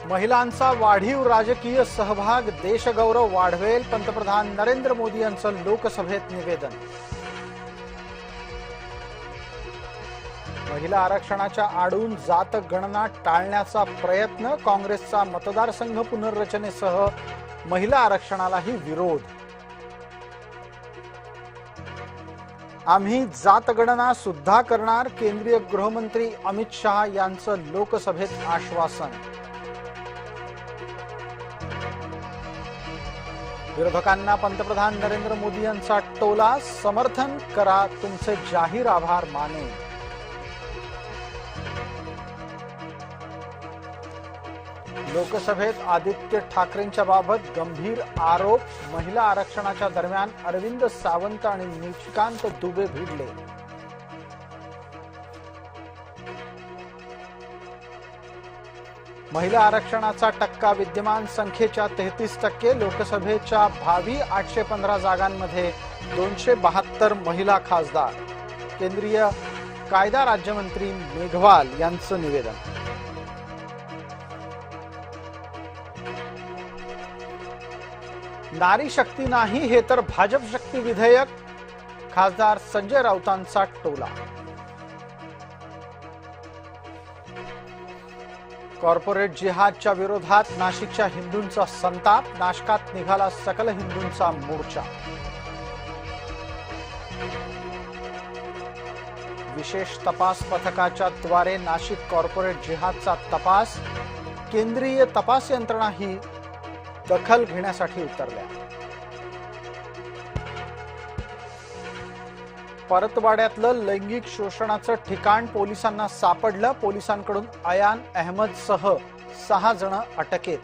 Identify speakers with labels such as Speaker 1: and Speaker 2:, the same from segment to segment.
Speaker 1: महिलांचा वाढीव राजकीय सहभाग देशगौरव वाढवेल, पंतप्रधान नरेंद्र मोदी यांचं लोकसभेत निवेदन. महिला आरक्षणाच्या आडून जात गणना टाळण्याचा प्रयत्न, काँग्रेसचा मतदारसंघ पुनर्रचनेसह महिला आरक्षणालाही विरोध. आम्ही जातगणना सुद्धा करणार, केंद्रीय गृहमंत्री अमित शहा यांचं लोकसभेत आश्वासन. विरोधकांना पंतप्रधान नरेंद्र मोदी यांचा टोला, समर्थन करा, तुमचे जाहीर आभार माने. लोकसभेत आदित्य ठाकरेंच्या बाबत गंभीर आरोप, महिला आरक्षणाच्या दरम्यान अरविंद सावंत आणि निशिकांत दुबे भिडले. महिला आरक्षणाचा टक्का विद्यमान संख्येच्या 33%, लोकसभेच्या भावी 815 जागांमध्ये 272 महिला खासदार. केंद्रीय कायदा राज्यमंत्री मेघवाल यांचं निवेदन. नारी शक्ती नाही हे तर भाजप शक्ती विधेयक, खासदार संजय राऊतांचा टोला. कॉर्पोरेट जिहादच्या विरोधात नाशिकच्या हिंदूंचा संताप, नाशकात निघाला सकल हिंदूंचा मोर्चा. विशेष तपास पथकाच्या द्वारे नाशिक कॉर्पोरेट जिहादचा तपास, केंद्रीय तपास यंत्रणा ही दखल घेण्यासाठी उतरल्या. परतवाड्यातलं लैंगिक शोषणाचं ठिकाण पोलिसांना सापडलं, पोलिसांकडून अयान अहमद सह 6 जण अटकेत.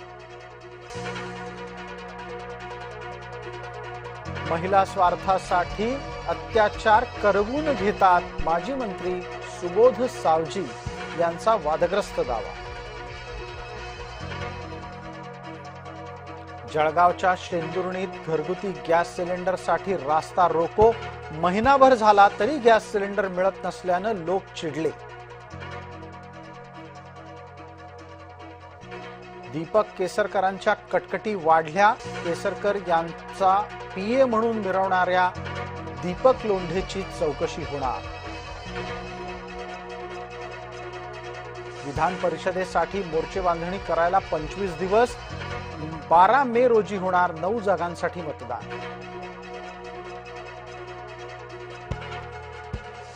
Speaker 1: महिला स्वार्थासाठी अत्याचार करवून घेतात, माजी मंत्री सुबोध सावजी यांचा वादग्रस्त दावा. जळगावच्या शेंदुर्णीत घरगुती गॅस सिलेंडरसाठी रास्ता रोको, महिनाभर झाला तरी गॅस सिलेंडर मिळत नसल्यानं लोक चिडले. दीपक केसरकरांच्या कटकटी वाढल्या, केसरकर यांचा पीए म्हणून मिरवणाऱ्या दीपक लोंढेची चौकशी होणार. विधान परिषदेसाठी मोर्चे बांधणी करायला 25 दिवस, 12 मे रोजी होणार 9 जागांसाठी मतदान.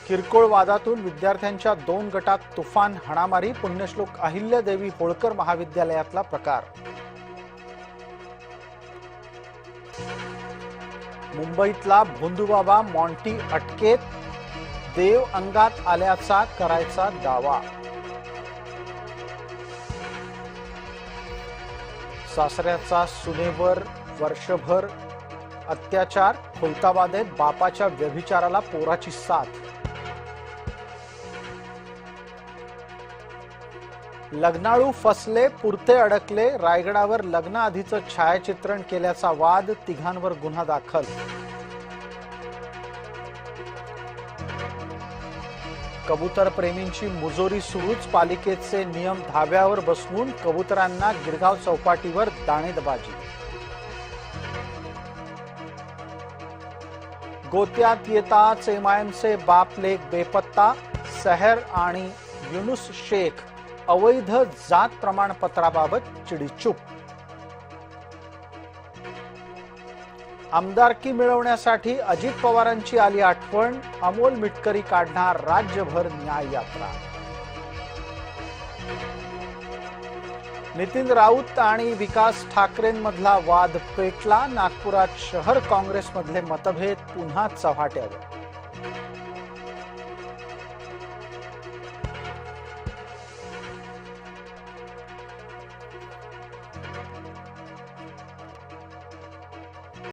Speaker 1: किरकोळ वादातून विद्यार्थ्यांच्या 2 गटात तुफान हाणामारी, पुण्यश्लोक अहिल्यादेवी होळकर महाविद्यालयातला प्रकार. मुंबईतला भोंदूबाबा मॉन्टी अटकेत, देव अंगात आल्याचा करायचा दावा. सासऱ्याचा सुनेवर वर्षभर अत्याचार, खुलताबादेत बापाच्या व्यभिचाराला पोराची साथ. लग्नाळू फसले, पुरते अडकले, रायगडावर लग्नाआधीचं छायाचित्रण केल्याचा वाद, तिघांवर गुन्हा दाखल. कबूतर प्रेमींची मुजोरी सुरूच, पालिकेचे नियम धाब्यावर बसवून कबुतरांना गिरगाव चौपाटीवर दाणेदबाजी. गोत्यात येताच एमआयएमचे बाप लेक बेपत्ता, सहर आणि युनुस शेख अवैध जात प्रमाणपत्राबाबत चिडीचूप. आमदारकी मिळवण्यासाठी अजित पवारांची आली आठवण, अमोल मिटकरी काढणार राज्यभर न्याय यात्रा. नितीन राऊत आणि विकास ठाकरेंमधला वाद पेटला, नागपुरात शहर काँग्रेसमधले मतभेद पुन्हा चव्हाट्यावर.